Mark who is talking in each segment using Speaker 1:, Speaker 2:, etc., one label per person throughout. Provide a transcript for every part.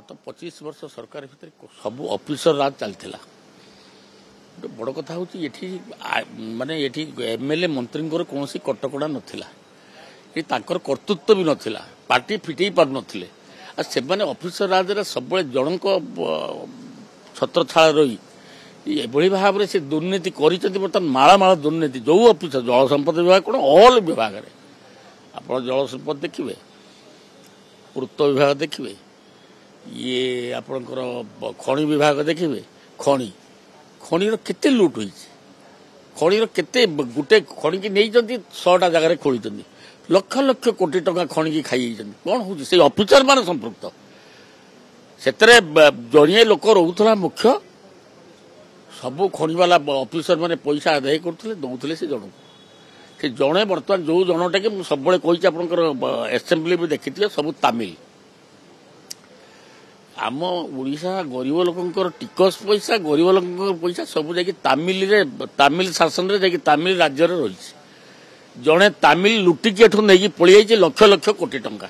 Speaker 1: गत 25 वर्ष सरकार भितर सब ऑफिसर राज चलता बड़ कथा हूँ माने ये एमएलए मंत्री कौन कटकड़ा नाला ये कर्तृत्व भी नाला पार्टी फिटे पार नथिले से ऑफिसर राज सब जन छत्र छाड़ रही ये भाव में से दुर्नीति कर माला दुर्नीति जो ऑफिसर जल संपद विभाग कौन ऑल विभाग में आप जल संपद देखिए पूर्त विभाग देखिए ये आपणकर खनि विभाग देखिए खनिर केते लुट होई खनिर केते गुटे खनि की नहीं 100टा जगह खोली लक्ष लक्ष कोटी टंका खनि की खाई कौन हूँ से ऑफिसर मान संपृक्त से जड़िए लोक रोला मुख्य सब खनि वाला ऑफिसर माने पैसा आदाय करते दौले से जन से जड़े बर्तमान जो जनटा कि सब कही आप एसेम्बली भी देखी सब तामिल आम ओडिशा गरीब लोकंकर टिकस पैसा गरीब लोक पैसा सब जाकि तामिल शासन रे जाकि तामिल राज्य रे रही जड़े तामिल लुटिकी एठू नहीं पड़ी जाइए लक्ष लक्ष कोटी टंका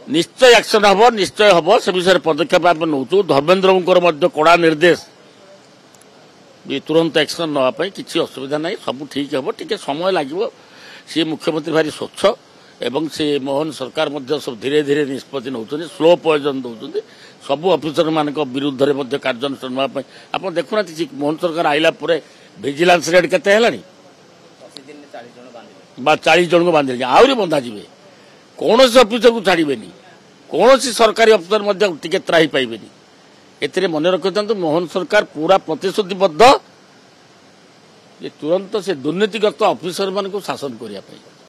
Speaker 1: निश्चय एक्शन हम निश्चय हम से विषय पदक्षेप आम नौ धर्मेन्द्र कड़ा निर्देश ये तुरंत एक्शन नापी किसी असुविधा ना सब ठीक हम टी समय लगे सी मुख्यमंत्री भारी स्वच्छ एवं से मोहन सरकार सब धीरे धीरे निष्पत्ति नौ स्लो पॉइजन दौरान सब ऑफिसर मान विरुद्ध में कार्यानुष्ठान आप देखुना मोहन सरकार आइला भिजिलांस रेट केते 40 जन को बांधे आहरी बंधा जी कौन ऑफिसर को छाड़े कौन सरकारी ऑफिसर टिके त्राही पाइबे ए मन रखि मोहन सरकार पूरा प्रतिश्रुतिबद्ध तुरंत से दुर्नीतिग्रस्त ऑफिसर मान को शासन करने।